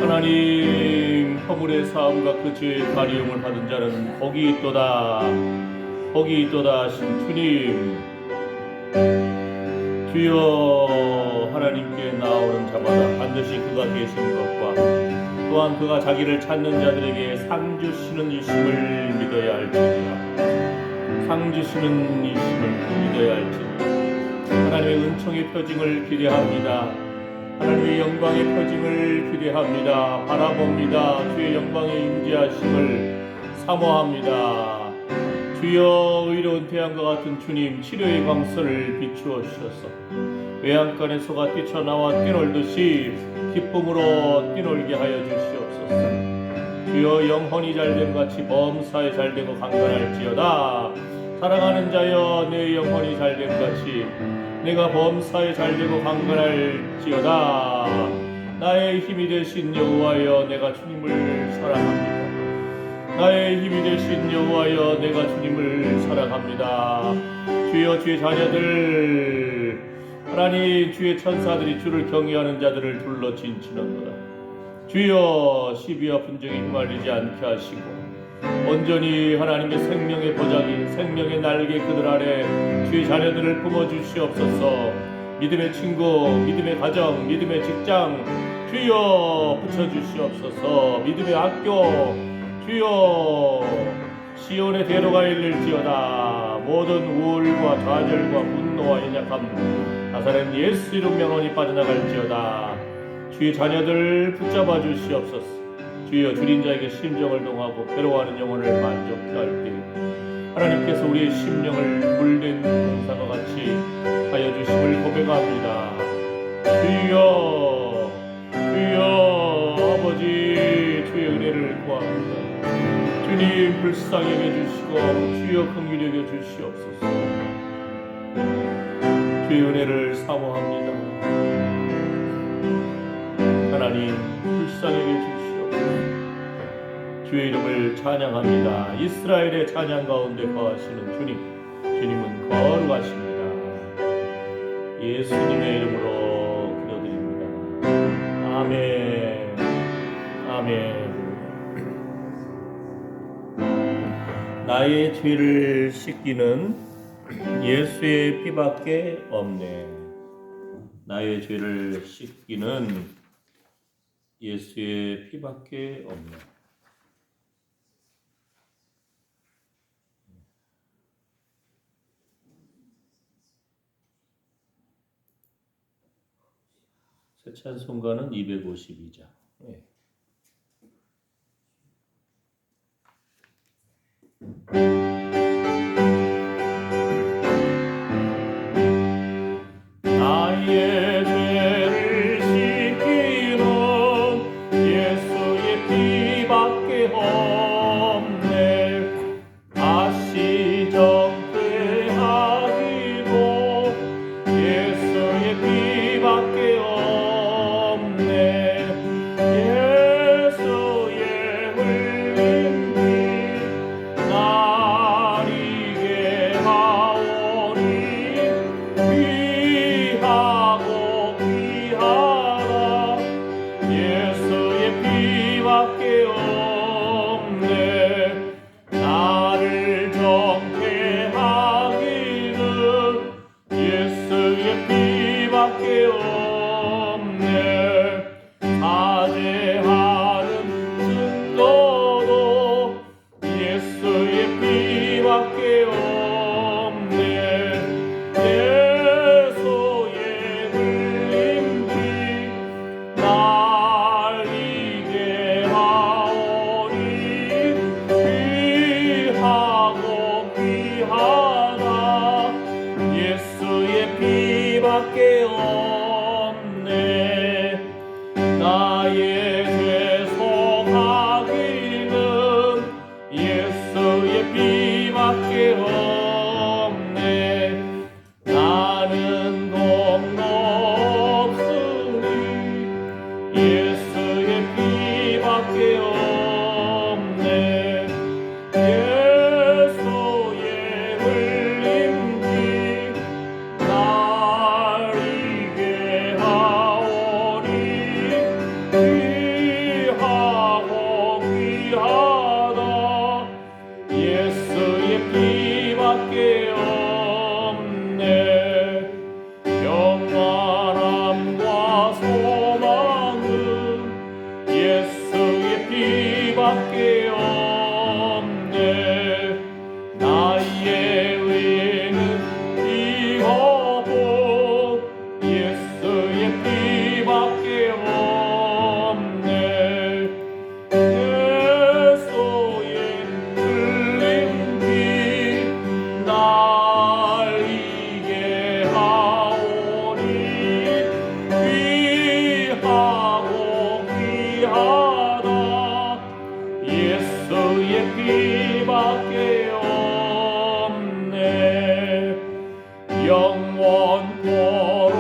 하나님, 허물의 사함과 그 죄의 가리움을 받은 자는 복이 있도다, 복이 있도다 하신 주님. 주여, 하나님께 나오는 자마다 반드시 그가 계신 것과 또한 그가 자기를 찾는 자들에게 상 주시는 이심을 믿어야 할지니라. 상 주시는 이심을 믿어야 할지니라. 하나님의 은총의 표징을 기대합니다. 하나님의 영광의 표징을 기대합니다. 바라봅니다. 주의 영광의 임재하심을 사모합니다. 주여, 의로운 태양과 같은 주님, 치료의 광선을 비추어 주셔서 외양간의 소가 뛰쳐나와 뛰놀듯이 기쁨으로 뛰놀게 하여 주시옵소서. 주여, 영혼이 잘됨같이 범사에 잘되고 강건할지어다. 사랑하는 자여, 내 영혼이 잘됨같이 내가 범사에 잘되고 강건할지어다. 나의 힘이 되신 여호와여, 내가 주님을 사랑합니다. 나의 힘이 되신 여호와여, 내가 주님을 사랑합니다. 주여, 주의 자녀들, 하나님, 주의 천사들이 주를 경외하는 자들을 둘러 진치는도다. 주여, 시비와 분쟁에 휘말리지 않게 하시고 온전히 하나님의 생명의 보자기, 생명의 날개 그들 아래 주의 자녀들을 품어주시옵소서. 믿음의 친구, 믿음의 가정, 믿음의 직장 주여 붙여주시옵소서. 믿음의 학교 주여, 시온의 대로가 일릴지어다. 모든 우울과 좌절과 분노와 연약함 나사렛 예수 이름 명언이 빠져나갈지어다. 주의 자녀들 붙잡아 주시옵소서. 주여, 줄인 자에게 심정을 동하고 괴로워하는 영혼을 만족케 할 때 하나님께서 우리의 심령을 물된 공사와 같이 하여 주심을 고백합니다. 주여, 주여, 아버지, 주의 은혜를 구합니다. 주님, 불쌍히 여겨주시고 주여, 긍휼히 여겨주시옵소서. 주의 은혜를 사모합니다. 하나님, 불쌍히 여겨주시옵소서. 주의 이름을 찬양합니다. 이스라엘의 찬양 가운데 거하시는 주님, 주님은 거룩하십니다. 예수님의 이름으로 기도드립니다. 아멘. 아멘. 나의 죄를 씻기는 예수의 피밖에 없네. 나의 죄를 씻기는 예수의 피밖에 없네. 새 찬송가는 252장. 네. 나의 죄를 씻기는 예수의 피밖에 없네. 다시 정죄하기도 예수의 피밖에 없네. 예수의 흘린 피 날 이게 하오니 귀하고 귀하다. 예수의 피밖에 없네. 나를 정케 하기는 예수의 피밖에 없네. 사죄하는 증거도 예수의 피밖에 없네. 예수의 흘린 피 날 이게 하오니 귀하고 귀하다. 예수의 피밖에 없네. 나의 죄 속하기는 예수의 피밖에 없네. 나는 공로 없으니 예수의 피밖에 없네. 예수의 흘린 피 날 이게 하오니 피밖에 없네. 나의 의는 이거고 예수의 피밖에 없네. 예수의 흘린 피 날 이게 하오니 귀하고 귀하다. 예수의 피밖에 없네. 영원토록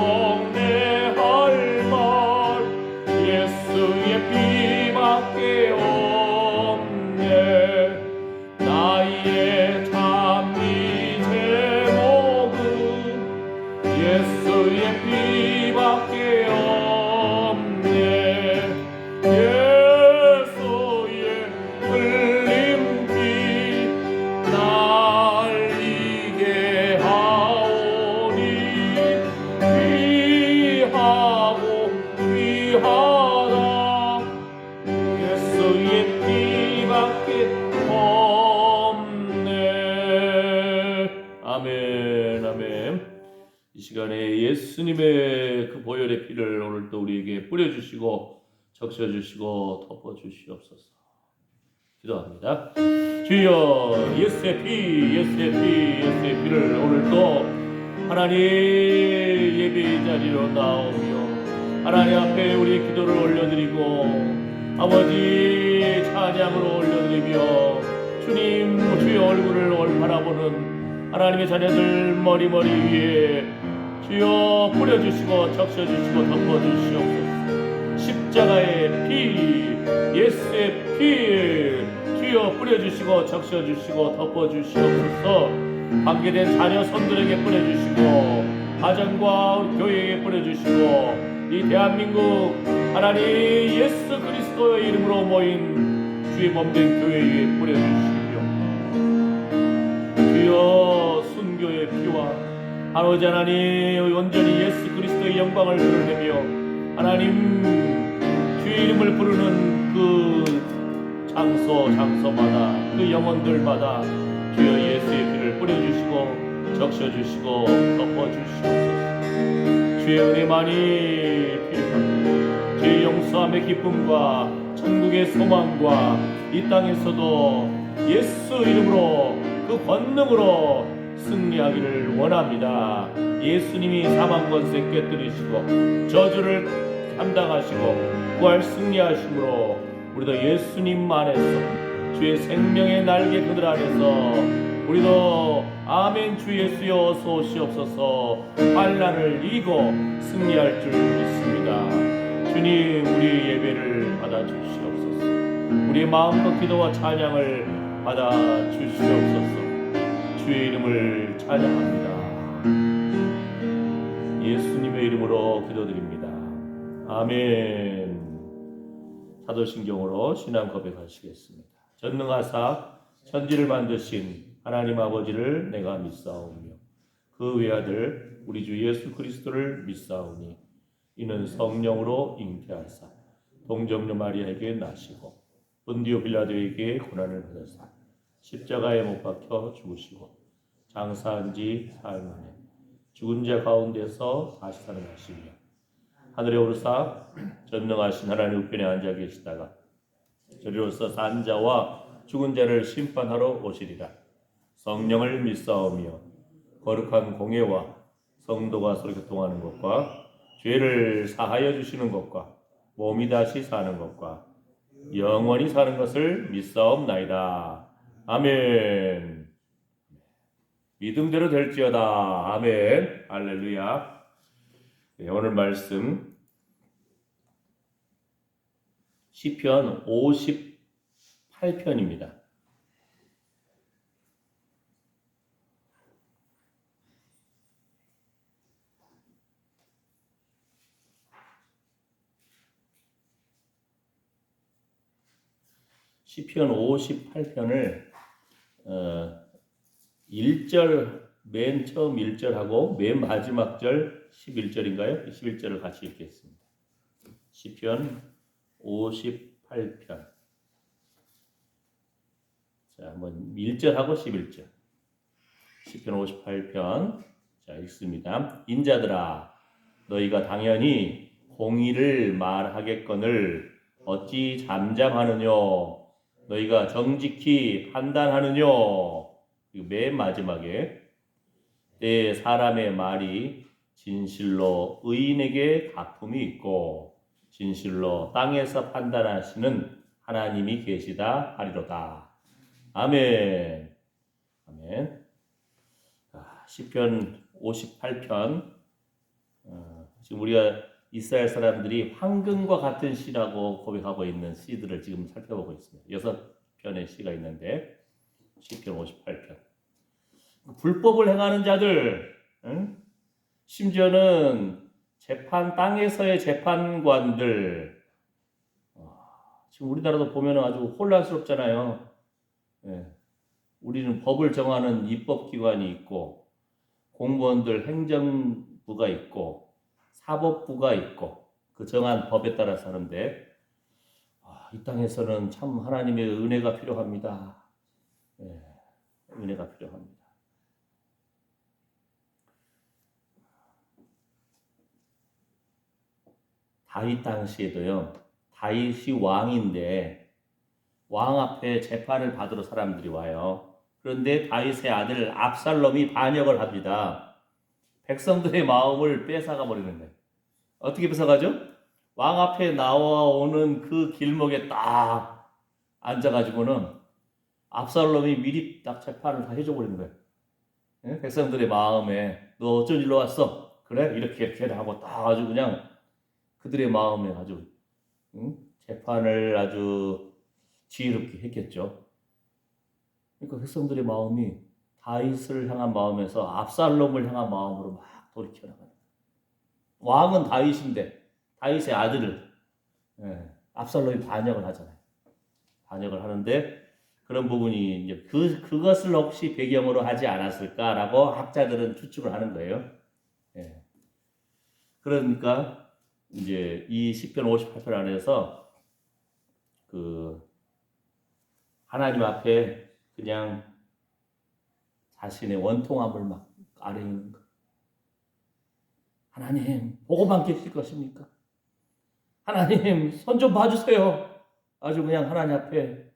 내 할 말 예수의 피밖에 없네. 나의 참이 제목은 예수의 피밖에 없네. 예수의 흘린 피 날 이게 하오니 귀하고 귀하다. 예수의 피밖에 없네. 아멘, 아멘. 이 시간에 예수님의 그 보혈의 피를 오늘 또 우리에게 뿌려주시고 적셔주시고 덮어주시옵소서. 기도합니다. 주여, 예수의 피, 예수의 피, 예수의 피를 오늘 또 하나님 예배의 자리로 나오며 하나님 앞에 우리의 기도를 올려드리고 아버지 찬양으로 올려드리며 주님 주의 얼굴을 바라보는 하나님의 자녀들 머리 위에 주여 뿌려주시고 적셔주시고 덮어주시옵소서. 십자가의 피, 예수의 피 주여 뿌려주시고 적셔주시고 덮어주시옵소서. 관계된 자녀 손들에게 뿌려주시고 가정과 우리 교회에 뿌려주시고 이 대한민국 하나님 예수 그리스도의 이름으로 모인 주의 몸된 교회에 뿌려주시며 주여 순교의 피와 아버지 하나님 온전히 예수 그리스도의 영광을 드러내며 하나님 주의 이름을 부르는 그 장소마다 그 영혼들마다 주여 예수의 피를 뿌려주시고 적셔주시고 덮어주시옵소서. 주의 은혜만이 필요합니다. 주의 용서함의 기쁨과 천국의 소망과 이 땅에서도 예수 이름으로 그 권능으로 승리하기를 원합니다. 예수님이 사망 권세 깨뜨리시고 저주를 감당하시고 부활 승리하심으로 우리도 예수님 안에서 주의 생명의 날개 그들 안에서 우리도 아멘 주 예수여 어서 오시옵소서 환난을 이기고 승리할 줄 믿습니다. 주님 우리 예배를 받아주시옵소서. 우리의 마음과 기도와 찬양을 받아주시옵소서. 주의 이름을 찬양합니다. 예수님의 이름으로 기도드립니다. 아멘. 사도신경으로 신앙 고백하시겠습니다. 전능하사 천지를 만드신 하나님 아버지를 내가 믿사오며 그 외아들 우리 주 예수 그리스도를 믿사오니 이는 성령으로 잉태하사 동정녀 마리아에게 나시고 본디오 빌라도에게 고난을 받으사 십자가에 못 박혀 죽으시고 장사한 지 사흘 만에 죽은 자 가운데서 다시 살아나시며 하늘에 오르사 전능하신 하나님 우편에 앉아 계시다가 저리로서 산 자와 죽은 자를 심판하러 오시리라. 성령을 믿사오며 거룩한 공예와 성도가 서로 교통하는 것과 죄를 사하여 주시는 것과 몸이 다시 사는 것과 영원히 사는 것을 믿사옵나이다. 아멘. 믿음대로 될지어다. 아멘. 할렐루야. 네, 오늘 말씀 시편 58편입니다. 시편 58편을 1절 맨 처음 1절하고 맨 마지막 절 11절인가요? 11절을 같이 읽겠습니다. 시편 58편 자, 한번 1절하고 11절. 시편 58편. 자, 읽습니다. 인자들아, 너희가 당연히 공의를 말하겠거늘 어찌 잠잠하느뇨? 너희가 정직히 판단하느뇨? 그리고 맨 마지막에 때 사람의 말이 진실로 의인에게 가품이 있고 진실로 땅에서 판단하시는 하나님이 계시다 하리로다. 아멘. 아멘. 시편 58편. 지금 우리가 이스라엘 사람들이 황금과 같은 시라고 고백하고 있는 시들을 지금 살펴보고 있습니다. 6편의 시가 있는데 시편 58편. 불법을 행하는 자들, 응? 심지어는 땅에서의 재판관들, 지금 우리나라도 보면 아주 혼란스럽잖아요. 예. 우리는 법을 정하는 입법기관이 있고 공무원들 행정부가 있고 사법부가 있고 그 정한 법에 따라서 하는데 이 땅에서는 참 하나님의 은혜가 필요합니다. 예. 은혜가 필요합니다. 다윗 당시에도요. 다윗이 왕인데 왕 앞에 재판을 받으러 사람들이 와요. 그런데 다윗의 아들 압살롬이 반역을 합니다. 백성들의 마음을 뺏어가 버리는 거예요. 어떻게 뺏어가죠? 왕 앞에 나와오는 그 길목에 딱 앉아가지고는 압살롬이 미리 딱 재판을 다 해줘 버리는 거예요. 예? 백성들의 마음에 너 어쩐 일로 왔어? 그래? 이렇게 하고 딱 아주 그냥 그들의 마음에 아주 재판을 아주 지혜롭게 했겠죠. 그러니까 백성들의 마음이 다윗을 향한 마음에서 압살롬을 향한 마음으로 막 돌이켜 나가요. 왕은 다윗인데 다윗의 아들을 압살롬이 반역을 하잖아요. 반역을 하는데 그런 부분이 이제 그것을 혹시 배경으로 하지 않았을까라고 학자들은 추측을 하는 거예요. 예. 그러니까 이제 이 시편 58편 안에서 그 하나님 앞에 그냥 자신의 원통함을 막 아뢰는 거. 하나님 보고만 계실 것입니까? 하나님 손 좀 봐주세요. 아주 그냥 하나님 앞에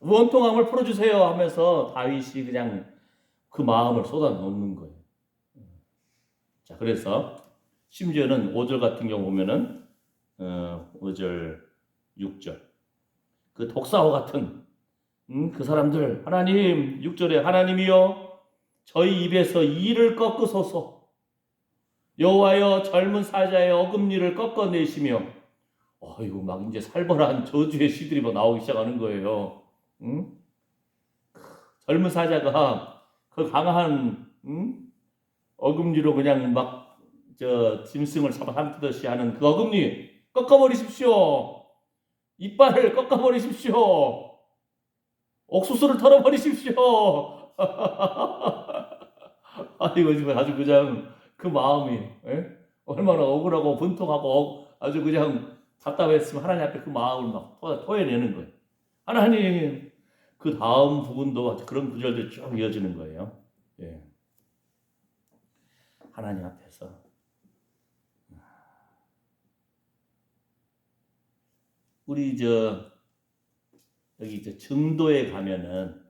원통함을 풀어주세요 하면서 다윗이 그냥 그 마음을 쏟아놓는 거예요. 자, 그래서 심지어는 5절 같은 경우 보면은 5절 6절 그 독사와 같은 그 사람들 하나님 6절에 하나님이여 저희 입에서 이를 꺾으소서 여호와여 젊은 사자의 어금니를 꺾어내시며 이거 막 이제 살벌한 저주의 시들이 막 나오기 시작하는 거예요. 젊은 사자가 그 강한 어금니로 그냥 막 짐승을 잡아삼키듯이 하는 그 어금니 꺾어버리십시오. 이빨을 꺾어버리십시오. 옥수수를 털어버리십시오. 이거 지금 아주 그냥 그 마음이 얼마나 억울하고 분통하고 아주 그냥 답답했으면 하나님 앞에 그 마음을 막 토해내는 거예요. 하나님 그 다음 부분도 그런 구절들이 쭉 이어지는 거예요. 예. 하나님 앞에서 우리 여기 증도에 가면은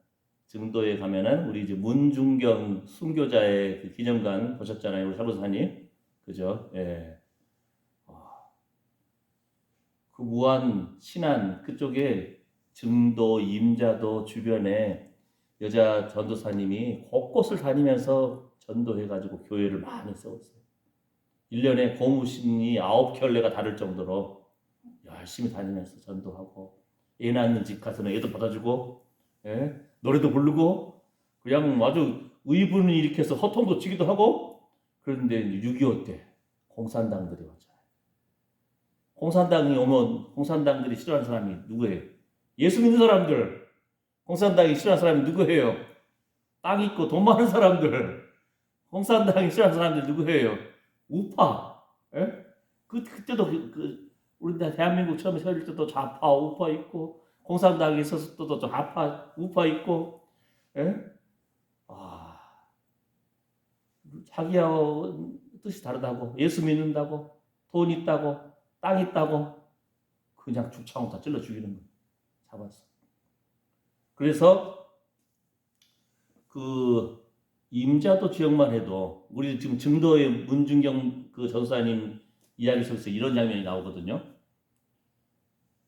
우리 이제 문중경 순교자의 그 기념관 보셨잖아요, 우리 사부사님, 그죠? 예. 그 무안 신안 그쪽에 증도 임자도 주변에 여자 전도사님이 곳곳을 다니면서 전도해가지고 교회를 많이 세웠어요. 1년에 고무신이 9켤레가 다를 정도로 열심히 다니면서 전도하고 애 낳는 집 가서는 애도 받아주고 노래도 부르고 그냥 아주 의분을 일으켜서 허통도 치기도 하고. 그런데 6.25 때 공산당들이 왔잖아요. 공산당이 오면 공산당들이 싫어하는 사람이 누구예요? 예수 믿는 사람들. 공산당이 싫어하는 사람이 누구예요? 땅 있고 돈 많은 사람들. 공산당이 싫어하는 사람들 누구예요? 우파. 그때도 우리 대한민국 처음에 세울 때도 좌파, 우파 있고 공산당에 있어서 또 우파 있고, 예? 아, 자기야 뜻이 다르다고, 예수 믿는다고, 돈 있다고, 땅 있다고, 그냥 죽창으로 다 찔러 죽이는 거예요. 잡았어. 그래서 그 임자도 지역만 해도 우리 지금 증도의 문준경 그 전사님 이야기 속에서 이런 장면이 나오거든요.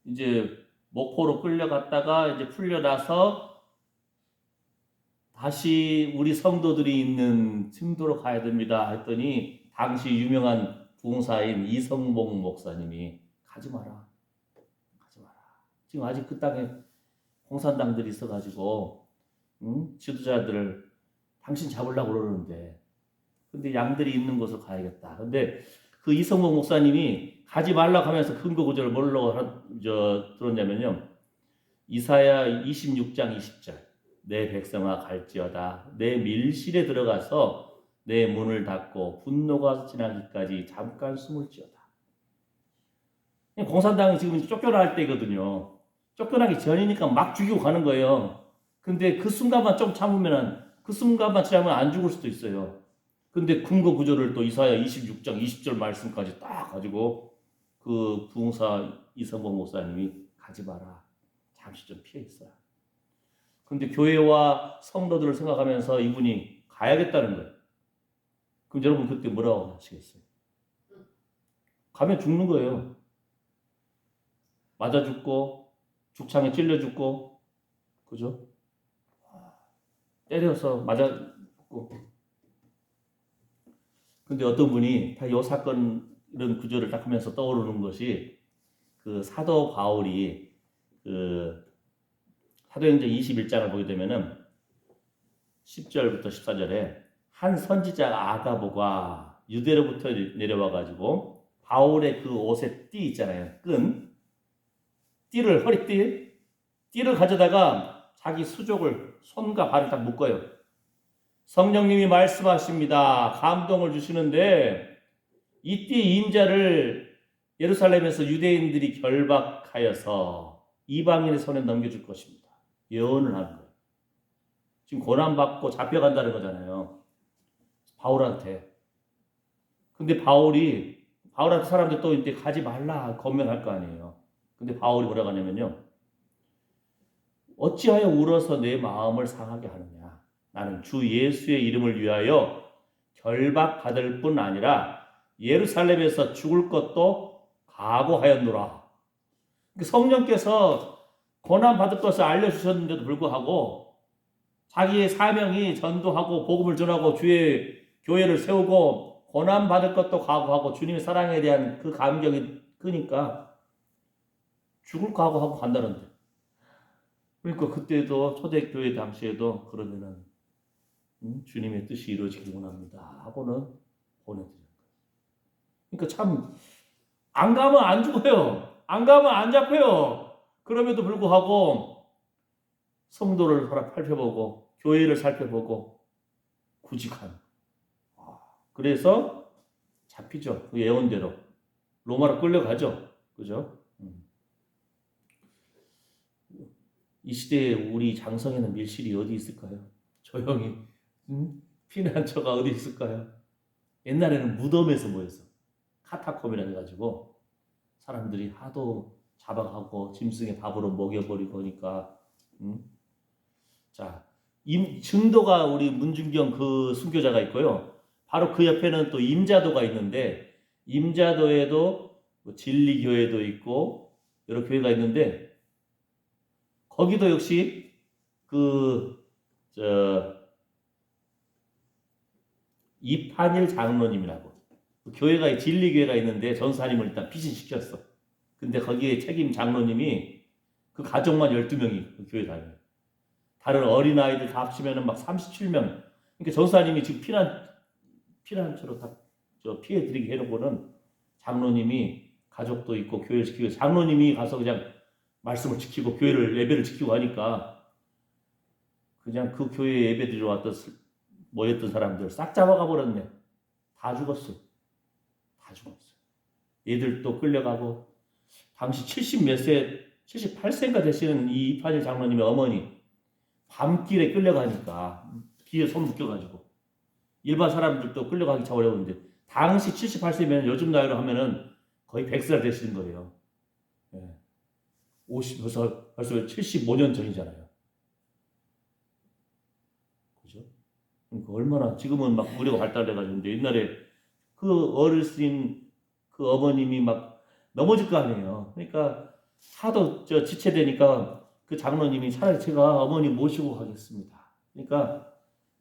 이제 목포로 끌려갔다가 이제 풀려나서 다시 우리 성도들이 있는 증도로 가야 됩니다 했더니 당시 유명한 부흥사인 이성봉 목사님이 가지 마라. 가지 마라. 지금 아직 그 땅에 공산당들이 있어가지고 지도자들을 당신 잡으려고 그러는데 근데 양들이 있는 곳을 가야겠다. 근데 그 이성봉 목사님이 가지 말라고 하면서 근거 구절을 뭘로 들었냐면요. 이사야 26장 20절 내 백성아 갈지어다 내 밀실에 들어가서 내 문을 닫고 분노가 지나기까지 잠깐 숨을지어다. 공산당이 지금 쫓겨날 때거든요. 쫓겨나기 전이니까 막 죽이고 가는 거예요. 근데 그 순간만 좀 참으면 그 순간만 지나면 안 죽을 수도 있어요. 근데 근거 구절을 또 이사야 26장 20절 말씀까지 딱 가지고 그 부흥사 이성봉 목사님이 가지 마라. 잠시 좀 피해 있어요. 근데 교회와 성도들을 생각하면서 이분이 가야겠다는 거예요. 그럼 여러분 그때 뭐라고 하시겠어요? 가면 죽는 거예요. 맞아 죽고 죽창에 찔려 죽고 그죠? 때려서 맞아 죽고. 근데 어떤 분이 다 이 사건 이런 구절을 딱 하면서 떠오르는 것이 그 사도 바울이 그 사도행전 21장을 보게 되면은 10절부터 14절에 한 선지자 아가보가 유대로부터 내려와 가지고 바울의 그 옷에 띠 있잖아요. 띠를 띠를 가져다가 자기 수족을 손과 발을 딱 묶어요. 성령님이 말씀하십니다. 감동을 주시는데 이 띠 임자를 예루살렘에서 유대인들이 결박하여서 이방인의 손에 넘겨줄 것입니다. 예언을 하는 거예요. 지금 고난받고 잡혀간다는 거잖아요. 바울한테. 근데 바울한테 사람들 또 이제 가지 말라 권면할 거 아니에요. 근데 바울이 뭐라고 하냐면요. 어찌하여 울어서 내 마음을 상하게 하느냐. 나는 주 예수의 이름을 위하여 결박받을 뿐 아니라 예루살렘에서 죽을 것도 각오하였노라. 성령께서 고난받을 것을 알려주셨는데도 불구하고 자기의 사명이 전도하고 복음을 전하고 주의 교회를 세우고 고난받을 것도 각오하고 주님의 사랑에 대한 그 감격이 크니까 죽을 각오하고 간다는데. 그러니까 그때도 초대교회 당시에도 그러면은 주님의 뜻이 이루어지길 원합니다 하고는 보내드려요. 그러니까 참 안 가면 안 죽어요. 안 가면 안 잡혀요. 그럼에도 불구하고 성도를 살펴보고 교회를 살펴보고 구직한. 그래서 잡히죠. 그 예언대로 로마로 끌려가죠. 그죠? 이 시대에 우리 장성에는 밀실이 어디 있을까요? 조용히 피난처가 어디 있을까요? 옛날에는 무덤에서 모여서 카타콤이라 해가지고 사람들이 하도 잡아가고 짐승의 밥으로 먹여버리고 하니까 자, 증도가 우리 문준경 그 순교자가 있고요. 바로 그 옆에는 또 임자도가 있는데 임자도에도 뭐 진리교회도 있고 여러 교회가 있는데 거기도 역시 이판일 장로님이라고 교회가 진리교회가 있는데 전사님을 일단 피신시켰어. 근데 거기에 책임 장로님이 그 가족만 12명이 그 교회 다녀요. 다른 어린아이들 다 합치면 막 37명. 그러니까 전사님이 지금 피난처로 다 피해드리게 해놓고는 장로님이 가족도 있고 교회를 지키고 장로님이 가서 그냥 말씀을 지키고 교회를 예배를 지키고 하니까 그냥 그 교회에 예배 드리러 왔던 모였던 사람들 싹 잡아가 버렸네. 다 죽었어. 다 죽었어. 얘들도 끌려가고 당시 70 몇 세 78세인가 되시는 이 이판일 장로님의 어머니 밤길에 끌려가니까 귀에 손 묶여가지고 일반 사람들도 끌려가기 참 어려운데 당시 78세면 요즘 나이로 하면은 거의 100살 되시는 거예요. 예. 벌써 75년 전이잖아요. 그죠? 그러니까 얼마나 지금은 막 의료가 발달돼가지고 옛날에 그 어르신 그 어머님이 막 넘어질 거 아니에요. 그러니까 하도 지체되니까 그 장로님이 차라리 제가 어머니 모시고 가겠습니다. 그러니까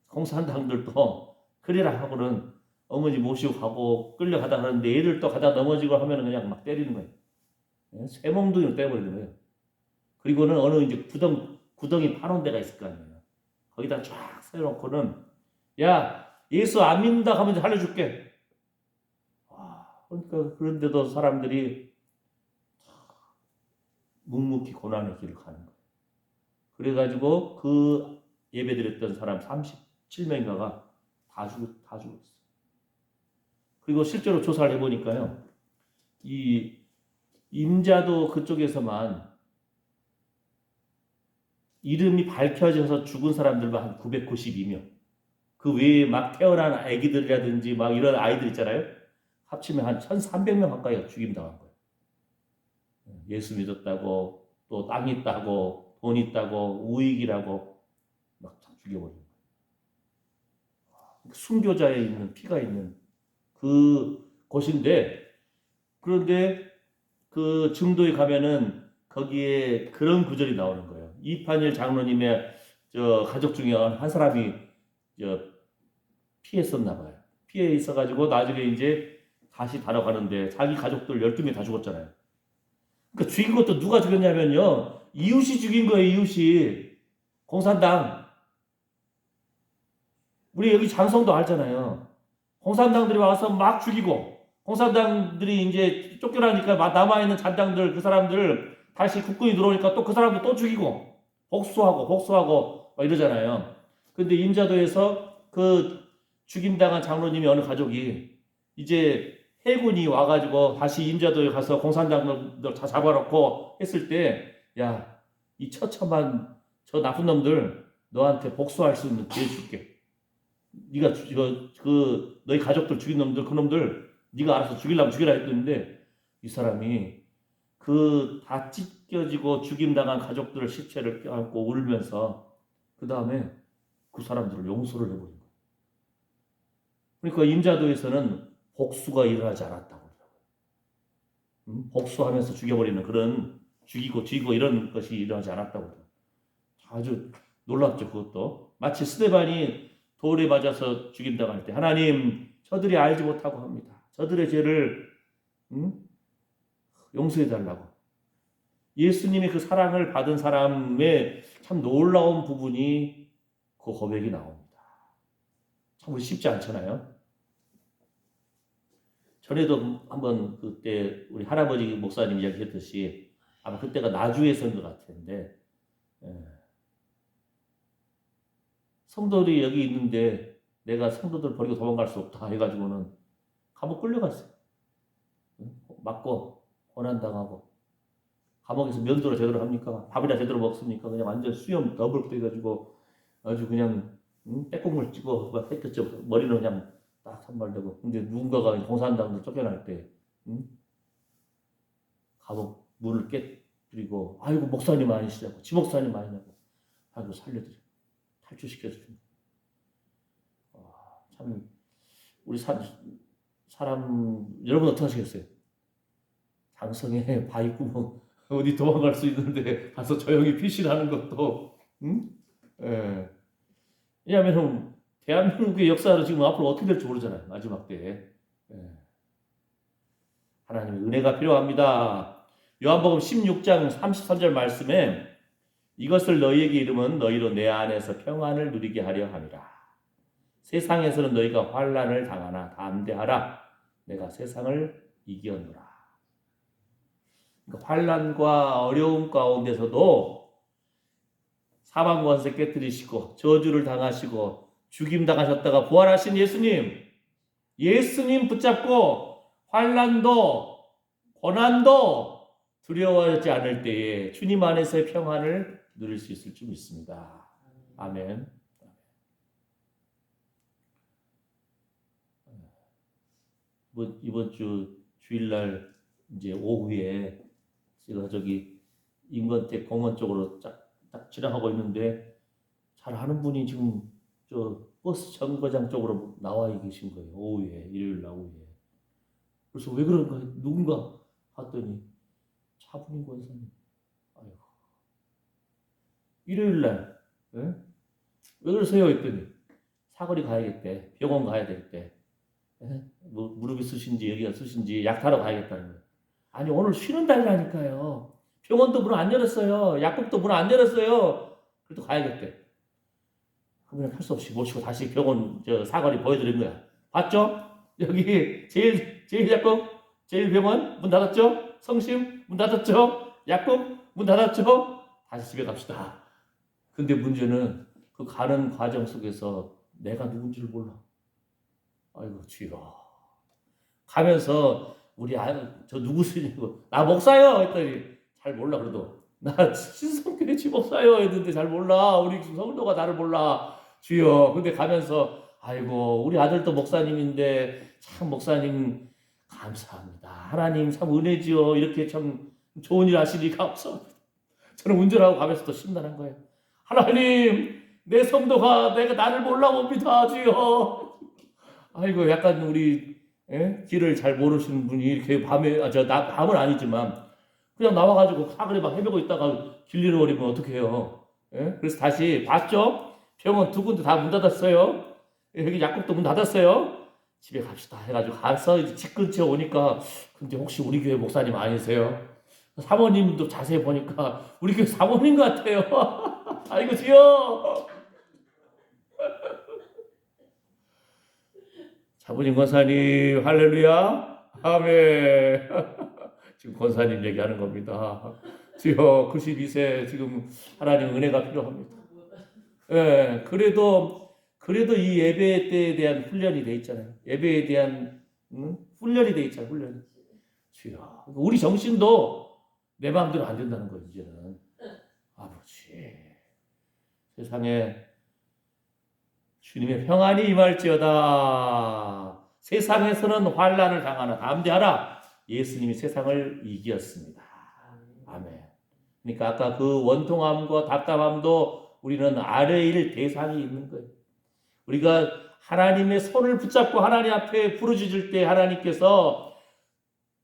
공산당들도 그래라 하고는 어머니 모시고 가고 끌려가다 하는데 얘들 또 가다 넘어지고 하면 그냥 막 때리는 거예요. 쇠몽둥이로 떼버리는 거예요. 그리고는 어느 이제 구덩이 파놓은 데가 있을 거 아니에요. 거기다 쫙 세워놓고는 야 예수 안 믿는다 하면 살려줄게. 그러니까 그런데도 사람들이 묵묵히 고난의 길을 가는 거예요. 그래가지고 그 예배드렸던 사람 37명인가가 다 죽었어요. 그리고 실제로 조사를 해보니까요. 이 임자도 그쪽에서만 이름이 밝혀져서 죽은 사람들만 한 992명. 그 외에 막 태어난 아기들이라든지 막 이런 아이들 있잖아요. 합치면 한 1,300명 가까이가 죽임당한 거예요. 예수 믿었다고 또 땅 있다고 돈 있다고 우익이라고 막 죽여버린 거예요. 순교자에 있는 피가 있는 그 곳인데 그런데 그 증도에 가면은 거기에 그런 구절이 나오는 거예요. 이판일 장로님의 가족 중에 한 사람이 피했었나 봐요. 피해 있어가지고 나중에 이제 다시 다뤄가는데 자기 가족들 12명 다 죽었잖아요. 그러니까 죽인 것도 누가 죽였냐면요. 이웃이 죽인 거예요. 이웃이. 공산당. 우리 여기 장성도 알잖아요. 공산당들이 와서 막 죽이고 공산당들이 이제 쫓겨나니까 남아있는 잔당들 그 사람들 다시 국군이 들어오니까 또 그 사람들 또 죽이고 복수하고 막 이러잖아요. 근데 임자도에서 그 죽임당한 장로님이 어느 가족이 이제 해군이 와가지고 다시 임자도에 가서 공산당들 다 잡아놓고 했을 때 야, 이 처참한 저 나쁜 놈들 너한테 복수할 수 있는 기회 줄게. 네가 너희 가족들 죽인 놈들 그 놈들 네가 알아서 죽이려면 죽이라 했는데 이 사람이 그 다 찢겨지고 죽임당한 가족들의 시체를 껴안고 울면서 그 다음에 그 사람들을 용서를 해버린 거예요. 그러니까 임자도에서는 복수가 일어나지 않았다고 그러더라고요. 복수하면서 죽여버리는 그런 죽이고 이런 것이 일어나지 않았다고 그러더라고요. 아주 놀랍죠. 그것도 마치 스데반이 돌에 맞아서 죽임당할 때 하나님 저들이 알지 못하고 합니다. 저들의 죄를 용서해달라고. 예수님이 그 사랑을 받은 사람의 참 놀라운 부분이 그 고백이 나옵니다. 참 쉽지 않잖아요. 전에도 한번 그때 우리 할아버지 목사님 이야기했듯이 아마 그때가 나주에서인 것 같은데 성도들이 여기 있는데 내가 성도들 버리고 도망갈 수 없다 해가지고는 감옥 끌려갔어요. 맞고 고난당하고 감옥에서 면도를 제대로 합니까? 밥이나 제대로 먹습니까? 그냥 완전 수염 더블 빼가지고 아주 그냥 빼꼼을 찍어 막 했겠죠. 머리는 그냥 딱 산발되고. 근데 누군가가 공산당들 쫓겨날 때 감옥 문을 깨뜨리고 아이고 목사님 아니시냐고 지목사님 아니냐고 아이고 살려드려 탈출시켜줍니다. 참 우리 사람 여러분 어떻게 하시겠어요? 장성에 바위구멍 어디 도망갈 수 있는데 가서 조용히 피신하는 것도 예. 왜냐하면 대한민국의 역사를 지금 앞으로 어떻게 될지 모르잖아요. 마지막 때에. 예. 하나님의 은혜가 필요합니다. 요한복음 16장 33절 말씀에 이것을 너희에게 이르면 너희로 내 안에서 평안을 누리게 하려 함이라. 세상에서는 너희가 환난을 당하나 담대하라. 내가 세상을 이겼노라. 그러니까 환난과 어려움 가운데서도 사방 권세 깨뜨리시고 저주를 당하시고 죽임 당하셨다가 부활하신 예수님 붙잡고 환난도 고난도 두려워하지 않을 때에 주님 안에서의 평안을 누릴 수 있을 줄 믿습니다. 아멘. 이번 주 주일날 이제 오후에 제가 저기 인건택 공원 쪽으로 딱 지나가고 있는데 잘 아는 분이 지금 저 버스 정거장 쪽으로 나와 계신 거예요. 오후에, 일요일 날 오후에. 그래서 왜 그런가 누군가 봤더니 차분인 권사님. 아이고, 일요일 날 예? 왜 그러세요? 했더니 사거리 가야겠대. 병원 가야 되겠대. 예? 뭐 무릎이 쑤신지 여기가 쑤신지 약 타러 가야겠다는 거예요. 아니 오늘 쉬는 날이라니까요. 병원도 문 안 열었어요. 약국도 문 안 열었어요. 그래도 가야겠대. 그러면 할 수 없이 모시고 다시 병원 저 사거리 보여드린 거야. 봤죠? 여기 제일 약국, 제일 병원 문 닫았죠? 성심 문 닫았죠? 약국 문 닫았죠? 다시 집에 갑시다. 근데 문제는 그 가는 과정 속에서 내가 누군지를 몰라. 아이고 주여. 가면서 저 누구시냐고 나 목사요 했더니 잘 몰라. 그래도 나 신성교회 지목사요 했는데 잘 몰라. 우리 성도가 나를 몰라. 주여. 근데 가면서 아이고 우리 아들도 목사님인데 참 목사님 감사합니다. 하나님 참 은혜지요. 이렇게 참 좋은 일 하시니 감사합니다. 저는 운전하고 가면서 또 심란한 거예요. 하나님 내 성도가 내가 나를 몰라 봅니다. 주여. 아이고 약간 우리 길을 잘 모르시는 분이 이렇게 밤에 밤은 아니지만 그냥 나와가지고 사거리 막 헤매고 있다가 길 잃어버리면 어떡해요. 그래서 다시 봤죠? 병원 두 군데 다 문 닫았어요. 여기 약국도 문 닫았어요. 집에 갑시다 해가지고 가서 이제 집 근처에 오니까 근데 혹시 우리 교회 목사님 아니세요? 사모님도 자세히 보니까 우리 교회 사모님 같아요. 아이고 주여. 사모님 권사님 할렐루야 아멘. 지금 권사님 얘기하는 겁니다. 주여 92세 지금 하나님 은혜가 필요합니다. 예, 그래도 이 예배 때에 대한 훈련이 돼 있잖아요. 예배에 대한 훈련이 돼 있잖아요. 훈련이. 주여 우리 정신도 내 마음대로 안 된다는 거예요. 이제는 아버지 세상에 주님의 평안이 임할지어다. 세상에서는 환난을 당하나 담대하라. 예수님이 세상을 이기었습니다. 아멘. 그러니까 아까 그 원통함과 답답함도 우리는 아뢰일 대상이 있는 거예요. 우리가 하나님의 손을 붙잡고 하나님 앞에 부르짖을 때 하나님께서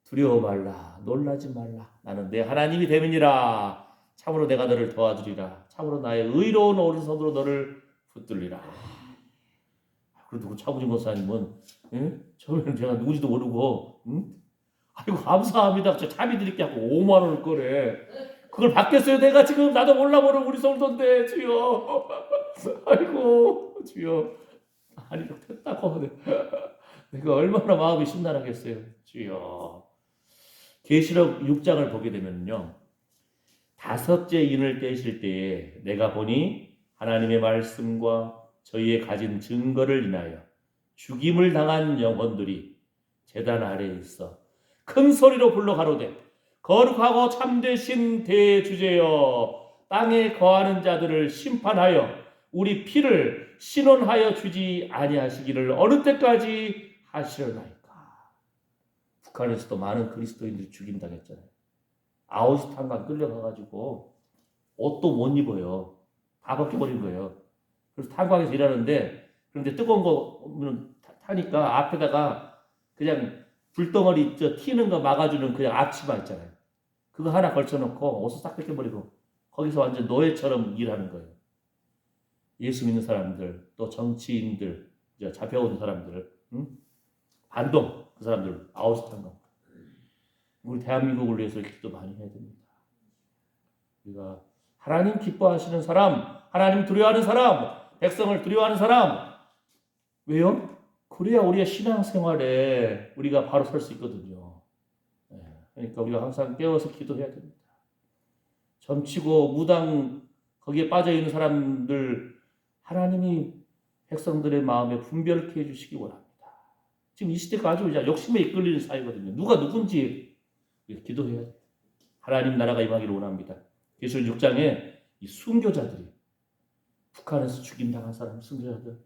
두려워 말라, 놀라지 말라. 나는 내 하나님이 됨이니라. 참으로 내가 너를 도와주리라. 참으로 나의 의로운 오른손으로 너를 붙들리라. 그래도 그 차부진 권사님은 처음에는 제가 누구지도 모르고 아이고 감사합니다. 저 차비 드릴게 하고 5만 원을 꺼내. 그걸 받겠어요. 내가 지금 나도 몰라보는 우리 성도인데 주여. 아이고 주여. 아니 됐다고. 내가 얼마나 마음이 심란하겠어요. 주여. 계시록 6장을 보게 되면요. 5째 인을 떼실 때에 내가 보니 하나님의 말씀과 저희의 가진 증거를 인하여 죽임을 당한 영혼들이 제단 아래에 있어 큰 소리로 불러 가로되 거룩하고 참되신 대주제여 땅에 거하는 자들을 심판하여 우리 피를 신원하여 주지 아니하시기를 어느 때까지 하시려나이까. 북한에서도 많은 그리스도인들이 죽임당했잖아요. 아우슈탄강 끌려가가지고 옷도 못 입어요. 다 벗겨버린 거예요. 그래서 탄광에서 일하는데 그런데 뜨거운 거 타니까 앞에다가 그냥 불덩어리 튀는 거 막아주는 그냥 앞치마 있잖아요. 그거 하나 걸쳐놓고 옷을 싹 벗겨버리고 거기서 완전 노예처럼 일하는 거예요. 예수 믿는 사람들 또 정치인들 잡혀온 사람들 반동 그 사람들 아우슈탄강 우리 대한민국을 위해서 기도 많이 해야 됩니다. 우리가 하나님 기뻐하시는 사람 하나님 두려워하는 사람 백성을 두려워하는 사람 왜요? 그래야 우리의 신앙생활에 우리가 바로 설 수 있거든요. 그러니까 우리가 항상 깨워서 기도해야 됩니다. 점치고 무당 거기에 빠져있는 사람들 하나님이 백성들의 마음에 분별케 해주시기 원합니다. 지금 이 시대가 아주 욕심에 이끌리는 사회거든요. 누가 누군지 기도해야 돼요. 하나님 나라가 임하기를 원합니다. 계시록 6장에 이 순교자들이 북한에서 죽임당한 사람 순교자들,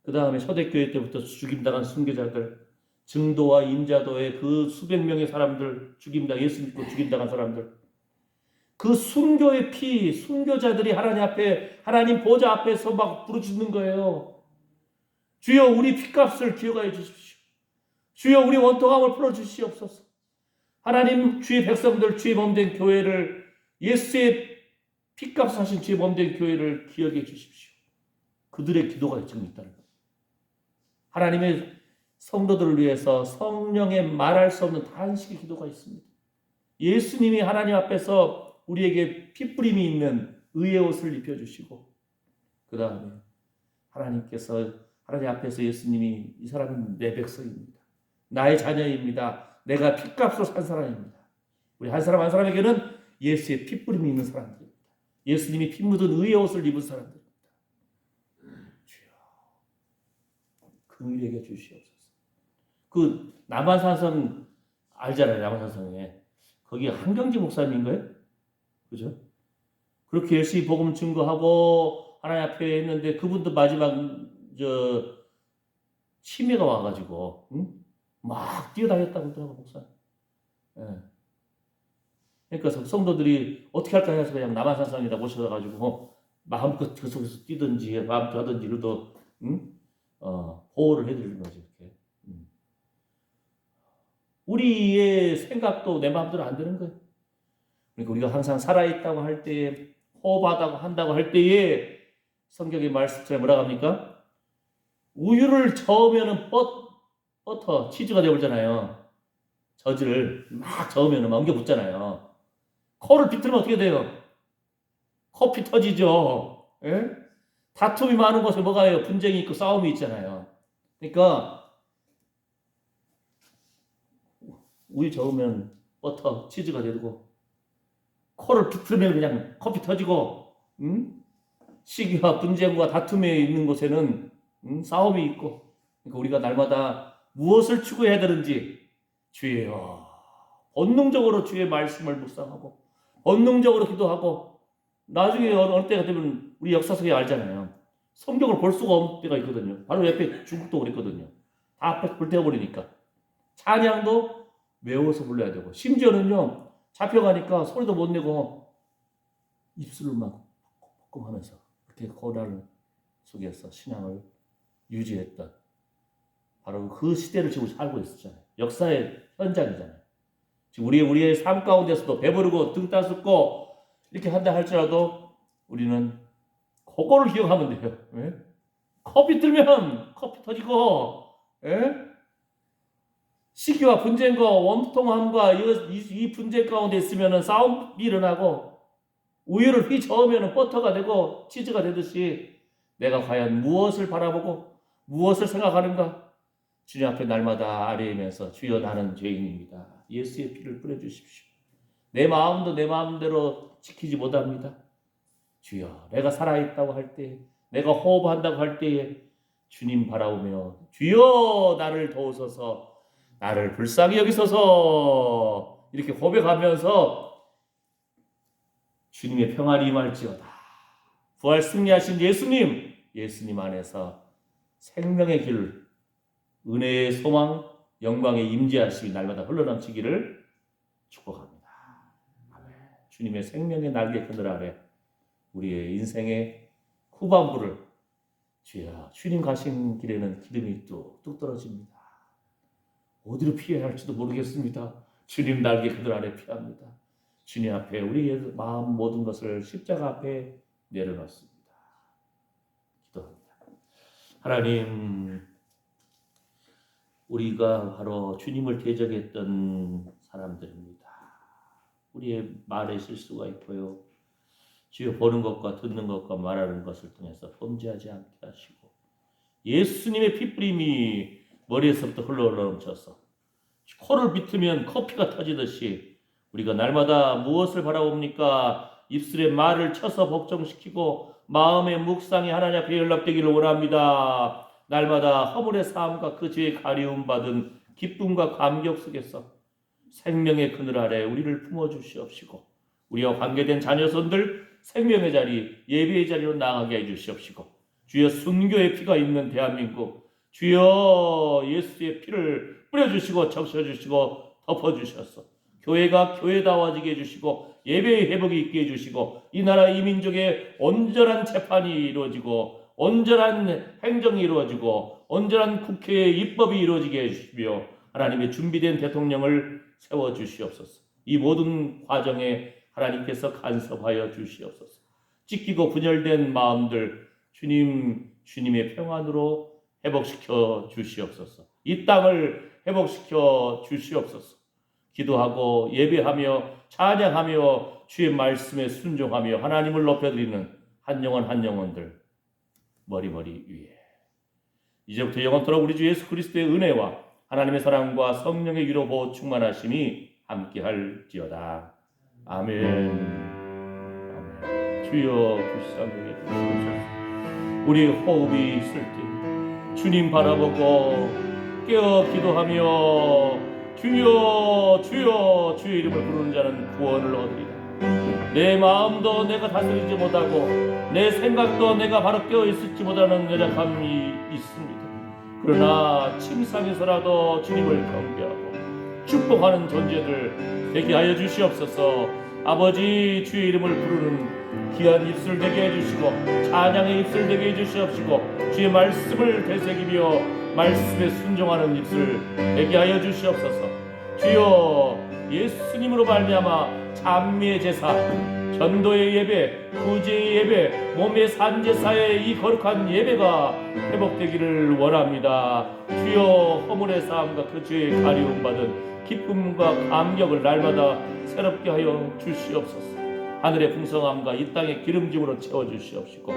그 다음에 초대교회 때부터 죽임당한 순교자들, 증도와 인자도의 그 수백 명의 사람들 예수 믿고 죽임당한 사람들, 그 순교의 피, 순교자들이 하나님 앞에, 하나님 보좌 앞에서 막 부르짖는 거예요. 주여 우리 피값을 기억하여 주십시오. 주여 우리 원통함을 풀어주시옵소서. 하나님 주의 백성들, 주의 몸된 교회를, 예수의 피값 하신 주의 몸된 교회를 기억해 주십시오. 그들의 기도가 지금 있다는 거예요. 하나님의 성도들을 위해서 성령의 말할 수 없는 단식의 기도가 있습니다. 예수님이 하나님 앞에서 우리에게 핏부림이 있는 의의 옷을 입혀주시고, 그 다음에 하나님께서 하나님 앞에서 예수님이 이 사람은 내 백성입니다. 나의 자녀입니다. 내가 핏값으로 산 사람입니다. 우리 한 사람 한 사람에게는 예수의 핏부림이 있는 사람들입니다. 예수님이 피 묻은 의의 옷을 입은 사람들입니다. 주여 긍휼히 주시옵소서. 그 남한산성 알잖아요. 남한산성에 거기 한경지 목사님인가요? 그죠? 그렇게 열심히 복음 증거하고 하나님 앞에 했는데 그분도 마지막 치매가 와가지고 막 뛰어다녔다고 하더라고 목사. 예. 그러니까 성도들이 어떻게 할까 해서 그냥 남한산성에다 모셔가지고 마음껏 그 속에서 뛰든지 마음껏 하든지 그래도 보호를 해드리는 거죠. 이렇게. 우리의 생각도 내 마음대로 안 되는 거예요. 그러니까 우리가 항상 살아있다고 할 때에, 호흡하다고 한다고 할 때에 성경의 말씀처럼 뭐라고 합니까? 우유를 저으면은 버터, 치즈가 되어버리잖아요. 젖을 막 저으면은 막 엉겨 붙잖아요. 코를 비틀면 어떻게 돼요? 코피 터지죠. 예? 다툼이 많은 곳에 뭐가 해요? 분쟁이 있고 싸움이 있잖아요. 그러니까 우유 저으면 버터, 치즈가 되고, 코를 비틀면 그냥 코피 터지고, 시기와 분쟁과 다툼에 있는 곳에는 싸움이 있고, 그러니까 우리가 날마다 무엇을 추구해야 되는지 주여 본능적으로 주의 말씀을 묵상하고 본능적으로 기도하고, 나중에 어느 때가 되면 우리 역사 속에 알잖아요. 성경을 볼 수가 없는 때가 있거든요. 바로 옆에 중국도 그랬거든요. 다 앞에 불태워버리니까 찬양도 외워서 불러야 되고, 심지어는요 잡혀가니까 소리도 못 내고 입술을 막 뻐끔하면서 그렇게 고난 속에서 신앙을 유지했던 바로 그 시대를 지금 살고 있었잖아요. 역사의 현장이잖아요. 지금 우리의 삶 가운데서도 배부르고 등 따숩고 이렇게 한다 할지라도 우리는 그거를 기억하면 돼요. 예? 커피 들면 커피 터지고, 예? 시기와 분쟁과 원통함과 이 분쟁 가운데 있으면 싸움이 일어나고, 우유를 휘저으면 버터가 되고 치즈가 되듯이 내가 과연 무엇을 바라보고 무엇을 생각하는가? 주님 앞에 날마다 아뢰면서 주여 나는 죄인입니다. 예수의 피를 뿌려주십시오. 내 마음도 내 마음대로 지키지 못합니다. 주여 내가 살아있다고 할 때, 내가 호흡한다고 할 때에 주님 바라보며 주여 나를 도우소서, 나를 불쌍히 여기소서 이렇게 고백하면서 주님의 평안이 임할지어다. 부활 승리하신 예수님 안에서 생명의 길, 은혜의 소망, 영광의 임재하심이 날마다 흘러넘치기를 축복합니다. 아멘. 주님의 생명의 날개 그늘 아래 우리의 인생의 후반부를 주여 주님 가신 길에는 기름이 뚝뚝 떨어집니다. 어디로 피해야 할지도 모르겠습니다. 주님 날개 그늘 아래 피합니다. 주님 앞에 우리의 마음 모든 것을 십자가 앞에 내려놓습니다. 기도합니다. 하나님, 우리가 바로 주님을 대적했던 사람들입니다. 우리의 말에 실수가 있고요. 주여 보는 것과 듣는 것과 말하는 것을 통해서 범죄하지 않게 하시고, 예수님의 핏부림이 머리에서부터 흘러넘쳐서 코를 비트면 커피가 터지듯이 우리가 날마다 무엇을 바라봅니까? 입술에 말을 쳐서 복종시키고 마음의 묵상이 하나님 앞에 연락되기를 원합니다. 날마다 허물의 삶과 그 죄의 가리움 받은 기쁨과 감격 속에서 생명의 그늘 아래 우리를 품어주시옵시고 우리와 관계된 자녀손들 생명의 자리, 예배의 자리로 나가게 해주시옵시고 주여 순교의 피가 있는 대한민국 주여 예수의 피를 뿌려주시고 적셔주시고 덮어주셔서 교회가 교회다워지게 해주시고 예배의 회복이 있게 해주시고 이 나라 이 민족의 온전한 재판이 이루어지고 온전한 행정이 이루어지고 온전한 국회의 입법이 이루어지게 해주시며 하나님의 준비된 대통령을 세워주시옵소서. 이 모든 과정에 하나님께서 간섭하여 주시옵소서. 찢기고 분열된 마음들 주님의 평안으로 회복시켜 주시옵소서. 이 땅을 회복시켜 주시옵소서. 기도하고 예배하며 찬양하며 주의 말씀에 순종하며 하나님을 높여드리는 한 영혼 한 영혼들 머리머리 위에 이제부터 영원토록 우리 주 예수 그리스도의 은혜와 하나님의 사랑과 성령의 위로 보호 충만하심이 함께할지어다. 아멘. 아멘. 주여 불쌍히 여기소서. 우리 호흡이 있을 때 주님 바라보고 깨어 기도하며 주여 주여 주의 이름을 부르는 자는 구원을 얻으리라. 내 마음도 내가 다스리지 못하고 내 생각도 내가 바로 깨어있을지 못하는 연약함이 있습니다. 그러나 침상에서라도 주님을 경배하고 축복하는 존재들 되게 하여 주시옵소서. 아버지 주의 이름을 부르는 귀한 입술 되게 해주시고 찬양의 입술 되게 해주시옵시고 주의 말씀을 되새기며 말씀에 순종하는 입술 되게 하여 주시옵소서. 주여 예수님으로 말미암아 찬미의 제사 전도의 예배 구제의 예배 몸의 산제사의 이 거룩한 예배가 회복되기를 원합니다. 주여 허물의 사함과 그 죄의 가리움 받은 기쁨과 감격을 날마다 새롭게 하여 주시옵소서. 하늘의 풍성함과 이 땅의 기름짐으로 채워주시옵시고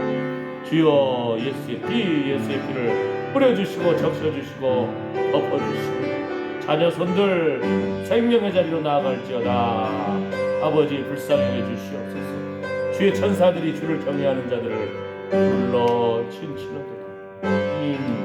주여 예수의 피를 뿌려주시고 적셔주시고 덮어주시고 자녀손들 생명의 자리로 나아갈지어다. 아버지 불쌍히 해주시옵소서. 주의 천사들이 주를 경외하는 자들을 불러 친치는도다.